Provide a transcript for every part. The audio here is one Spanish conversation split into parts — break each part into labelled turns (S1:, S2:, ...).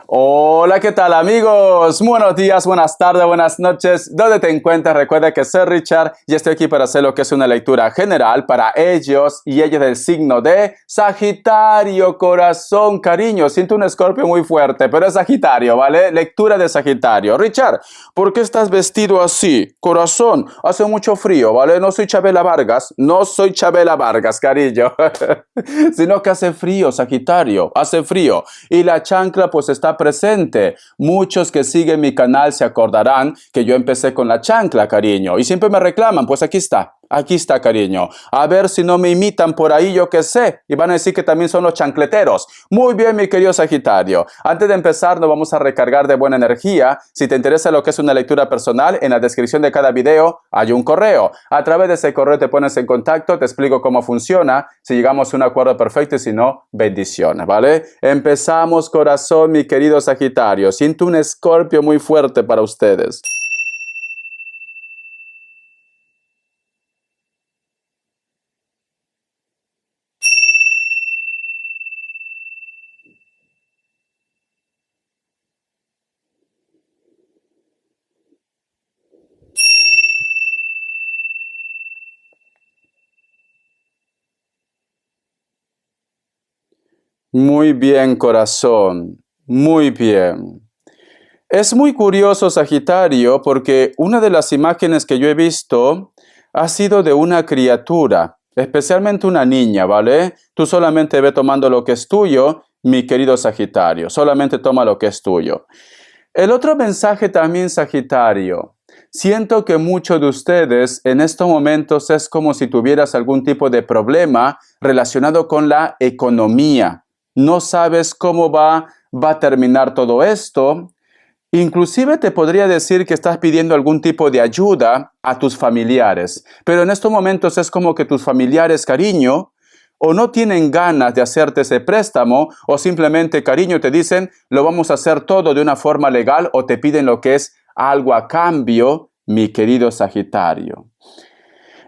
S1: Hola, ¿qué tal amigos? Buenos días, buenas tardes, buenas noches. ¿Dónde te encuentras? Recuerda que soy Richard y estoy aquí para hacer lo que es una lectura general para ellos y ellas del signo de Sagitario, corazón, cariño. Siento un escorpio muy fuerte, pero es Sagitario, ¿vale? Lectura de Sagitario. Richard, ¿por qué estás vestido así? Corazón, hace mucho frío, ¿vale? No soy Chabela Vargas, cariño. Sino que hace frío, Sagitario, hace frío. Y la chancla pues está presente. Muchos que siguen mi canal se acordarán que yo empecé con la chancla, cariño. Y siempre me reclaman, pues aquí está, cariño. A ver si no me imitan por ahí, yo qué sé. Y van a decir que también son los chancleteros. Muy bien, mi querido Sagitario. Antes de empezar, nos vamos a recargar de buena energía. Si te interesa lo que es una lectura personal, en la descripción de cada video hay un correo. A través de ese correo te pones en contacto, te explico cómo funciona, si llegamos a un acuerdo perfecto y si no, bendiciones, ¿vale? Empezamos, corazón, mi querido Sagitario. Siento un escorpio muy fuerte para ustedes. Muy bien, corazón. Muy bien. Es muy curioso, Sagitario, porque una de las imágenes que yo he visto ha sido de una criatura, especialmente una niña, ¿vale? Tú solamente ve tomando lo que es tuyo, mi querido Sagitario. Solamente toma lo que es tuyo. El otro mensaje también, Sagitario. Siento que muchos de ustedes en estos momentos es como si tuvieras algún tipo de problema relacionado con la economía. No sabes cómo va a terminar todo esto. Inclusive te podría decir que estás pidiendo algún tipo de ayuda a tus familiares, pero en estos momentos es como que tus familiares, cariño, o no tienen ganas de hacerte ese préstamo, o simplemente, cariño, te dicen, lo vamos a hacer todo de una forma legal, o te piden lo que es algo a cambio, mi querido Sagitario.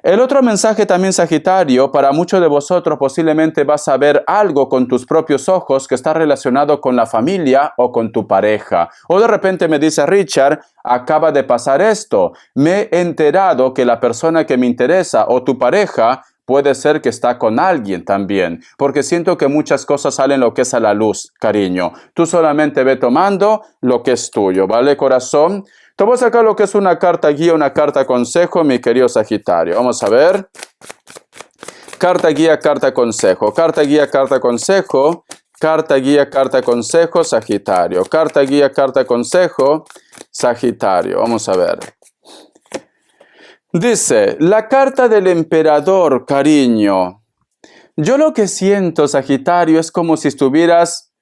S1: El otro mensaje también, Sagitario, para muchos de vosotros posiblemente vas a ver algo con tus propios ojos que está relacionado con la familia o con tu pareja. O de repente me dice, Richard, acaba de pasar esto. Me he enterado que la persona que me interesa o tu pareja puede ser que está con alguien también, porque siento que muchas cosas salen lo que es a la luz, cariño. Tú solamente ve tomando lo que es tuyo, ¿vale, corazón? Te voy a sacar lo que es una carta guía, una carta consejo, mi querido Sagitario. Vamos a ver. Carta guía, carta consejo. Carta guía, carta consejo. Carta guía, carta consejo, Sagitario. Carta guía, carta consejo, Sagitario. Vamos a ver. Dice, la carta del emperador, cariño. Yo lo que siento, Sagitario, es como si estuvieras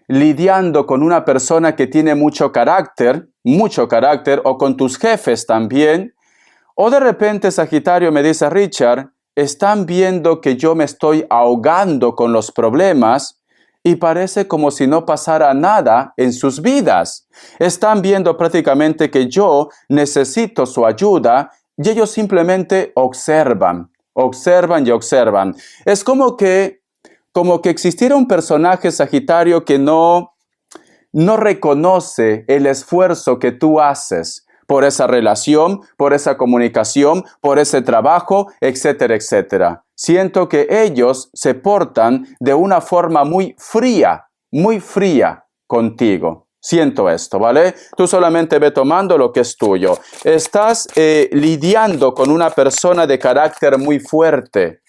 S1: lidiando con una persona que tiene mucho carácter, o con tus jefes también, o de repente, Sagitario, me dice, Richard, están viendo que yo me estoy ahogando con los problemas y parece como si no pasara nada en sus vidas. Están viendo prácticamente que yo necesito su ayuda y ellos simplemente observan y observan. Es como que existiera un personaje, Sagitario, que no reconoce el esfuerzo que tú haces por esa relación, por esa comunicación, por ese trabajo, etcétera, etcétera. Siento que ellos se portan de una forma muy fría contigo. Siento esto, ¿vale? Tú solamente ve tomando lo que es tuyo. Estás lidiando con una persona de carácter muy fuerte.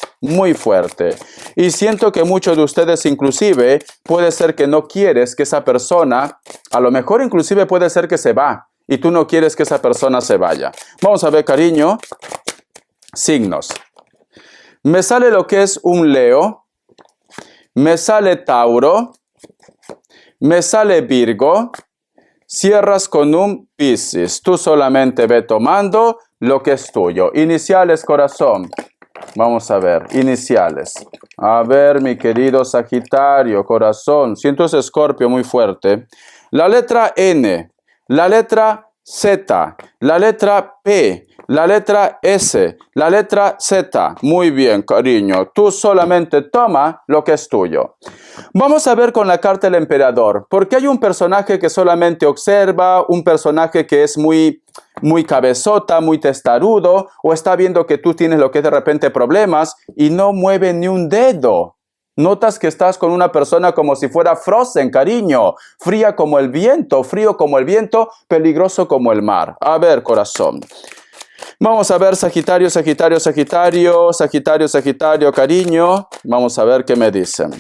S1: Y siento que muchos de ustedes inclusive puede ser que no quieres que esa persona, a lo mejor inclusive puede ser que se va y tú no quieres que esa persona se vaya. Vamos a ver, cariño, signos. Me sale lo que es un Leo, me sale Tauro, me sale Virgo, cierras con un Piscis. Tú solamente ve tomando lo que es tuyo. Iniciales, corazón. Vamos a ver, iniciales. A ver, mi querido Sagitario, corazón. Siento ese escorpio muy fuerte. La letra N, la letra Z, la letra P, la letra S, la letra Z. Muy bien, cariño. Tú solamente toma lo que es tuyo. Vamos a ver con la carta del emperador. Porque hay un personaje que solamente observa, un personaje que es muy cabezota, muy testarudo, o está viendo que tú tienes lo que es de repente problemas y no mueve ni un dedo. Notas que estás con una persona como si fuera Frozen, cariño. Fría como el viento, frío como el viento, peligroso como el mar. A ver, corazón. Vamos a ver, Sagitario, Sagitario, Sagitario, Sagitario, Sagitario, cariño. Vamos a ver qué me dicen.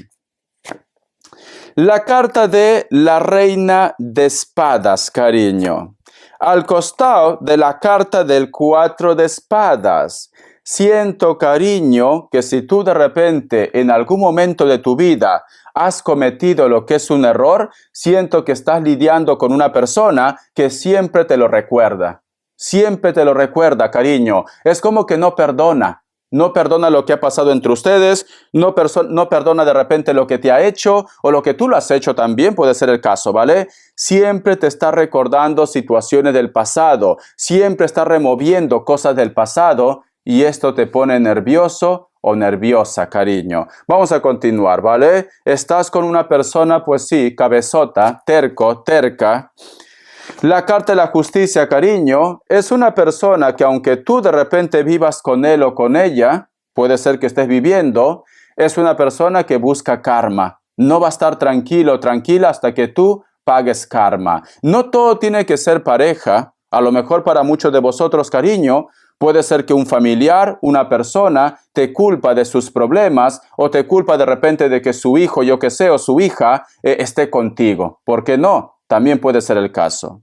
S1: La carta de la reina de espadas, cariño. Al costado de la carta del 4 de espadas. Siento, cariño, que si tú de repente en algún momento de tu vida has cometido lo que es un error, siento que estás lidiando con una persona que siempre te lo recuerda. Siempre te lo recuerda, cariño. Es como que no perdona. No perdona lo que ha pasado entre ustedes, no perdona de repente lo que te ha hecho o lo que tú lo has hecho también, puede ser el caso, ¿vale? Siempre te está recordando situaciones del pasado, siempre está removiendo cosas del pasado y esto te pone nervioso o nerviosa, cariño. Vamos a continuar, ¿vale? Estás con una persona, pues sí, cabezota, terco, terca. La carta de la justicia, cariño, es una persona que aunque tú de repente vivas con él o con ella, puede ser que estés viviendo, es una persona que busca karma. No va a estar tranquilo o tranquila hasta que tú pagues karma. No todo tiene que ser pareja. A lo mejor para muchos de vosotros, cariño, puede ser que un familiar, una persona, te culpa de sus problemas o te culpa de repente de que su hijo, yo que sé, o su hija esté contigo. ¿Por qué no? También puede ser el caso.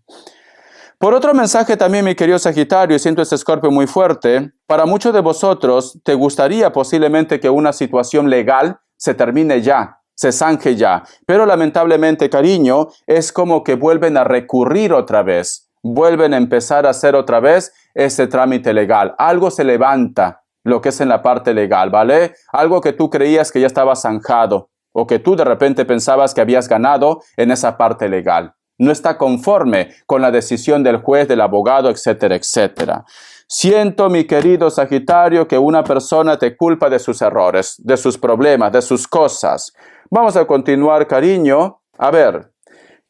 S1: Por otro mensaje también, mi querido Sagitario, y siento este Escorpio muy fuerte, para muchos de vosotros te gustaría posiblemente que una situación legal se termine ya, se zanje ya, pero lamentablemente, cariño, es como que vuelven a recurrir otra vez, vuelven a empezar a hacer otra vez ese trámite legal. Algo se levanta, lo que es en la parte legal, ¿vale? Algo que tú creías que ya estaba zanjado, o que tú de repente pensabas que habías ganado en esa parte legal. No está conforme con la decisión del juez, del abogado, etcétera, etcétera. Siento, mi querido Sagitario, que una persona te culpa de sus errores, de sus problemas, de sus cosas. Vamos a continuar, cariño. A ver,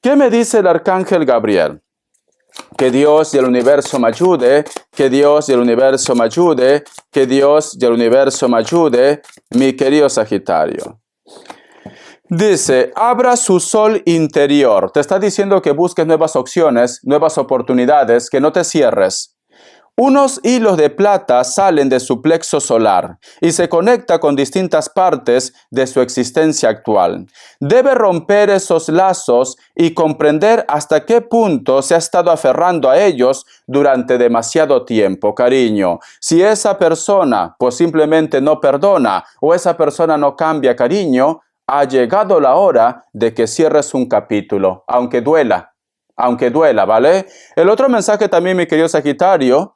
S1: ¿qué me dice el Arcángel Gabriel? Que Dios y el universo me ayude, que Dios y el universo me ayude, que Dios y el universo me ayude, mi querido Sagitario. Dice, abra su sol interior. Te está diciendo que busques nuevas opciones, nuevas oportunidades, que no te cierres. Unos hilos de plata salen de su plexo solar y se conecta con distintas partes de su existencia actual. Debe romper esos lazos y comprender hasta qué punto se ha estado aferrando a ellos durante demasiado tiempo, cariño. Si esa persona pues simplemente no perdona o esa persona no cambia, cariño, ha llegado la hora de que cierres un capítulo, aunque duela, ¿vale? El otro mensaje también, mi querido Sagitario,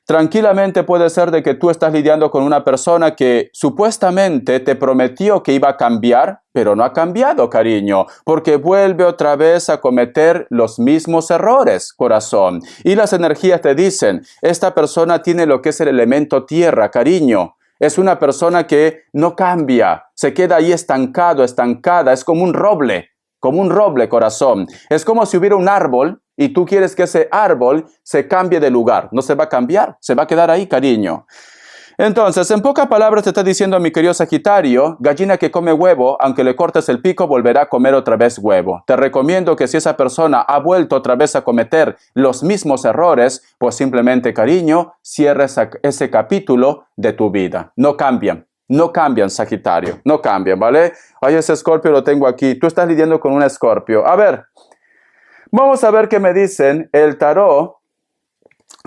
S1: tranquilamente puede ser de que tú estás lidiando con una persona que supuestamente te prometió que iba a cambiar, pero no ha cambiado, cariño, porque vuelve otra vez a cometer los mismos errores, corazón. Y las energías te dicen, esta persona tiene lo que es el elemento tierra, cariño. Es una persona que no cambia, se queda ahí estancado, estancada, es como un roble, corazón. Es como si hubiera un árbol y tú quieres que ese árbol se cambie de lugar. No se va a cambiar, se va a quedar ahí, cariño. Entonces, en pocas palabras te está diciendo mi querido Sagitario, gallina que come huevo, aunque le cortes el pico, volverá a comer otra vez huevo. Te recomiendo que si esa persona ha vuelto otra vez a cometer los mismos errores, pues simplemente, cariño, cierres ese capítulo de tu vida. No cambian, Sagitario, no cambian, ¿vale? Ay, ese Escorpio lo tengo aquí. Tú estás lidiando con un Escorpio. A ver, vamos a ver qué me dicen el tarot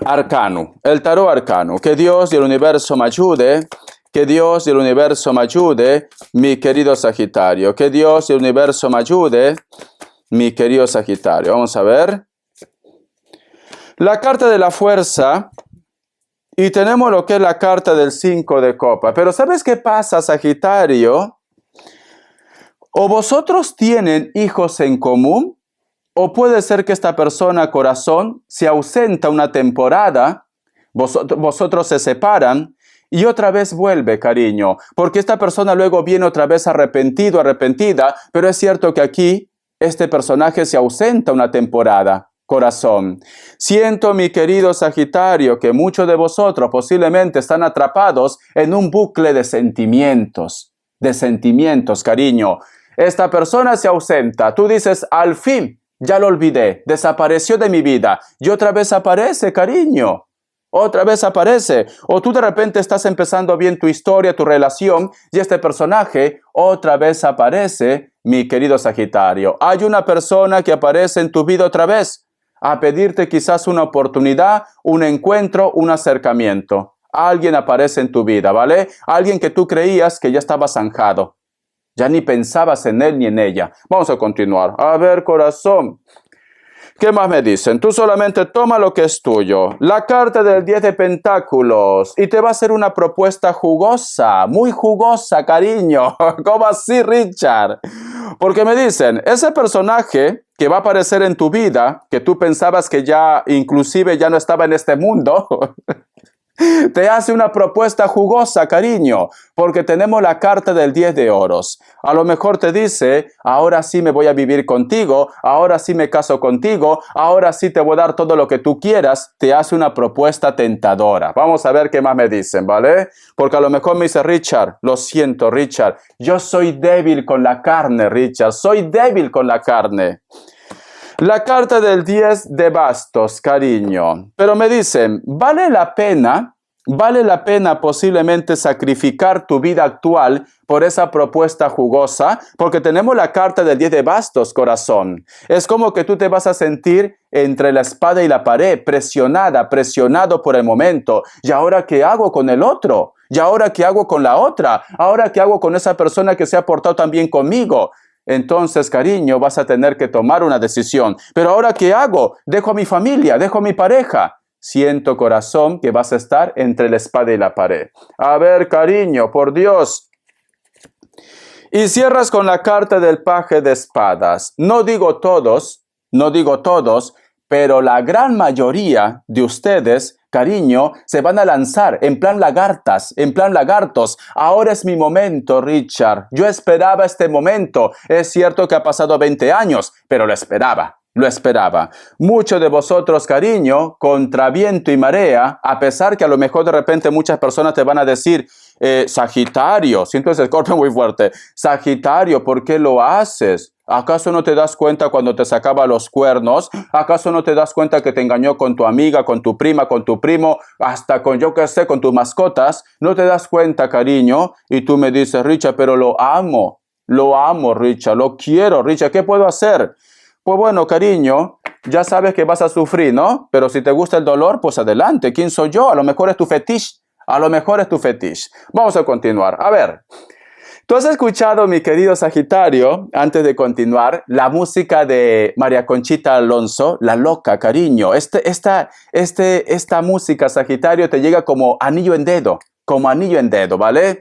S1: arcano. El tarot arcano. Que Dios y el universo me ayude. Que Dios y el universo me ayude, mi querido Sagitario. Que Dios y el universo me ayude, mi querido Sagitario. Vamos a ver. La carta de la fuerza. Y tenemos lo que es la carta del 5 de copa. Pero ¿sabes qué pasa, Sagitario? O vosotros tienen hijos en común, o puede ser que esta persona, corazón, se ausenta una temporada vosotros se separan y otra vez vuelve, cariño, porque esta persona luego viene otra vez arrepentido, arrepentida, pero es cierto que aquí este personaje se ausenta una temporada. Corazón, siento, mi querido Sagitario, que muchos de vosotros posiblemente están atrapados en un bucle de sentimientos, cariño. Esta persona se ausenta, tú dices, al fin, ya lo olvidé, desapareció de mi vida, y otra vez aparece, cariño. Otra vez aparece, o tú de repente estás empezando bien tu historia, tu relación, y este personaje otra vez aparece, mi querido Sagitario. Hay una persona que aparece en tu vida otra vez, a pedirte quizás una oportunidad, un encuentro, un acercamiento. Alguien aparece en tu vida, ¿vale? Alguien que tú creías que ya estaba zanjado. Ya ni pensabas en él ni en ella. Vamos a continuar. A ver, corazón. ¿Qué más me dicen? Tú solamente toma lo que es tuyo. La carta del 10 de pentáculos. Y te va a hacer una propuesta jugosa. Muy jugosa, cariño. ¿Cómo así, Richard? Porque me dicen, ese personaje que va a aparecer en tu vida, que tú pensabas que ya inclusive ya no estaba en este mundo, te hace una propuesta jugosa, cariño, porque tenemos la carta del 10 de oros. A lo mejor te dice, ahora sí me voy a vivir contigo, ahora sí me caso contigo, ahora sí te voy a dar todo lo que tú quieras. Te hace una propuesta tentadora. Vamos a ver qué más me dicen, ¿vale? Porque a lo mejor me dice, Richard, lo siento, Richard, yo soy débil con la carne, Richard, soy débil con la carne. La carta del 10 de bastos, cariño. Pero me dicen, ¿vale la pena posiblemente sacrificar tu vida actual por esa propuesta jugosa? Porque tenemos la carta del 10 de bastos, corazón. Es como que tú te vas a sentir entre la espada y la pared, presionado por el momento. ¿Y ahora qué hago con el otro? ¿Y ahora qué hago con la otra? ¿Ahora qué hago con esa persona que se ha portado tan bien conmigo? Entonces, cariño, vas a tener que tomar una decisión. Pero ahora, ¿qué hago? Dejo a mi familia, dejo a mi pareja. Siento, corazón, que vas a estar entre la espada y la pared. A ver, cariño, por Dios. Y cierras con la carta del paje de espadas. No digo todos, pero la gran mayoría de ustedes, cariño, se van a lanzar en plan lagartos. Ahora es mi momento, Richard. Yo esperaba este momento. Es cierto que ha pasado 20 años, pero lo esperaba. Muchos de vosotros, cariño, contra viento y marea, a pesar que a lo mejor de repente muchas personas te van a decir, Sagitario, siento ese golpe muy fuerte, Sagitario, ¿por qué lo haces? ¿Acaso no te das cuenta cuando te sacaba los cuernos? ¿Acaso no te das cuenta que te engañó con tu amiga, con tu prima, con tu primo, hasta con yo qué sé, con tus mascotas? ¿No te das cuenta, cariño? Y tú me dices, Richard, pero lo amo, Richard, lo quiero, Richard, ¿qué puedo hacer? Pues bueno, cariño, ya sabes que vas a sufrir, ¿no? Pero si te gusta el dolor, pues adelante. ¿Quién soy yo? A lo mejor es tu fetiche. Vamos a continuar. A ver, tú has escuchado, mi querido Sagitario, antes de continuar, la música de María Conchita Alonso, La Loca, cariño. Esta música, Sagitario, te llega como anillo en dedo, ¿vale?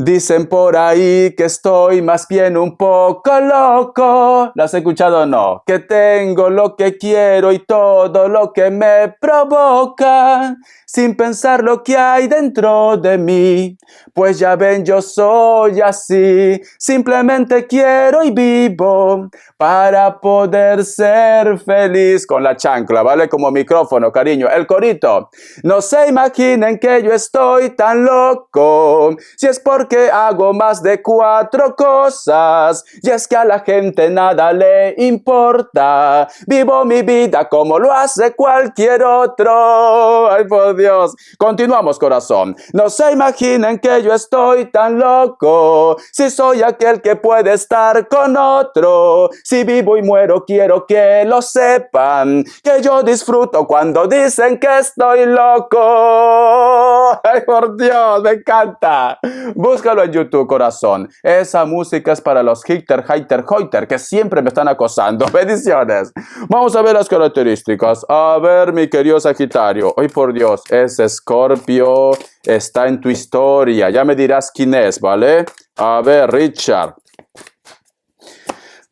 S1: Dicen por ahí que estoy más bien un poco loco. ¿Lo has escuchado o no? Que tengo lo que quiero y todo lo que me provoca, sin pensar lo que hay dentro de mí. Pues ya ven, yo soy así. Simplemente quiero y vivo para poder ser feliz. Con la chancla, ¿vale? Como micrófono, cariño. El corito. No se imaginen que yo estoy tan loco. Si es porque hago más de 4 cosas, y es que a la gente nada le importa. Vivo mi vida como lo hace cualquier otro. Ay, por Dios. Continuamos, corazón. No se imaginen que yo estoy tan loco. Si soy aquel que puede estar con otro. Si vivo y muero, quiero que lo sepan, que yo disfruto cuando dicen que estoy loco. Ay, por Dios, me encanta. Búscalo en YouTube, corazón. Esa música es para los hater que siempre me están acosando. Bendiciones. Vamos a ver las características. A ver, mi querido Sagitario. Ay, por Dios, ese Escorpio está en tu historia. Ya me dirás quién es, ¿vale? A ver, Richard.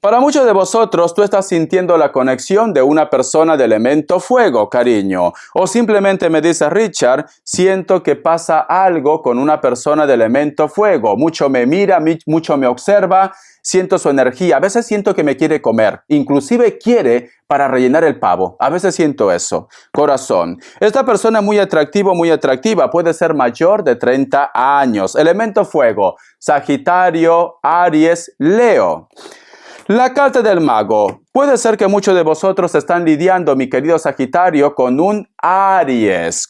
S1: Para muchos de vosotros, tú estás sintiendo la conexión de una persona de elemento fuego, cariño. O simplemente me dice, Richard, siento que pasa algo con una persona de elemento fuego. Mucho me mira, mucho me observa, siento su energía. A veces siento que me quiere comer. Inclusive quiere para rellenar el pavo. A veces siento eso. Corazón. Esta persona es muy atractivo, muy atractiva. Puede ser mayor de 30 años. Elemento fuego. Sagitario, Aries, Leo. La carta del mago. Puede ser que muchos de vosotros están lidiando, mi querido Sagitario, con un Aries,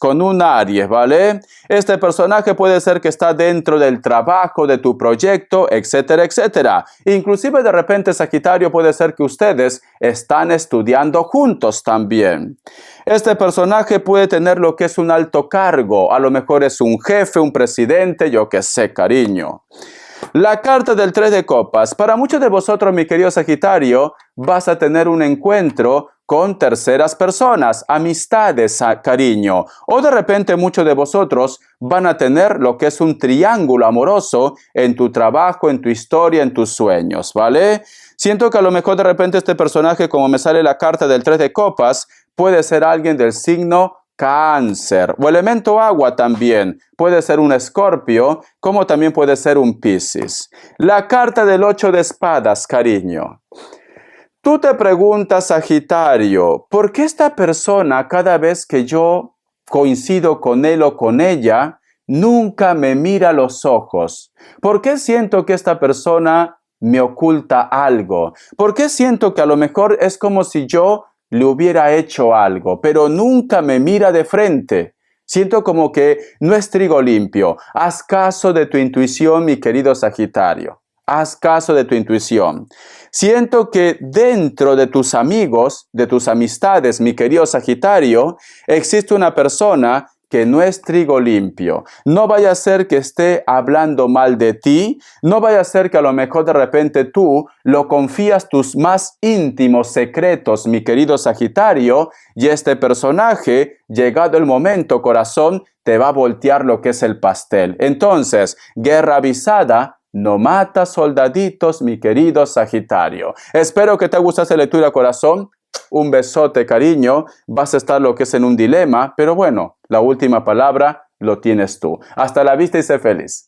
S1: ¿vale? Este personaje puede ser que está dentro del trabajo, de tu proyecto, etcétera, etcétera. Inclusive de repente, Sagitario, puede ser que ustedes están estudiando juntos también. Este personaje puede tener lo que es un alto cargo. A lo mejor es un jefe, un presidente, yo qué sé, cariño. La carta del 3 de copas. Para muchos de vosotros, mi querido Sagitario, vas a tener un encuentro con terceras personas, amistades, cariño. O de repente muchos de vosotros van a tener lo que es un triángulo amoroso en tu trabajo, en tu historia, en tus sueños, ¿vale? Siento que a lo mejor de repente este personaje, como me sale la carta del 3 de copas, puede ser alguien del signo Cáncer o elemento agua también. Puede ser un Escorpio, como también puede ser un Piscis. La carta del 8 de espadas, cariño. Tú te preguntas, Sagitario, ¿por qué esta persona cada vez que yo coincido con él o con ella, nunca me mira a los ojos? ¿Por qué siento que esta persona me oculta algo? ¿Por qué siento que a lo mejor es como si yo le hubiera hecho algo, pero nunca me mira de frente? Siento como que no es trigo limpio. Haz caso de tu intuición, mi querido Sagitario. Haz caso de tu intuición. Siento que dentro de tus amigos, de tus amistades, mi querido Sagitario, existe una persona que no es trigo limpio. No vaya a ser que esté hablando mal de ti, no vaya a ser que a lo mejor de repente tú lo confías tus más íntimos secretos, mi querido Sagitario, y este personaje, llegado el momento, corazón, te va a voltear lo que es el pastel. Entonces, guerra avisada no mata soldaditos, mi querido Sagitario. Espero que te guste esta lectura, corazón. Un besote, cariño. Vas a estar lo que es en un dilema, pero bueno, la última palabra lo tienes tú. Hasta la vista y sé feliz.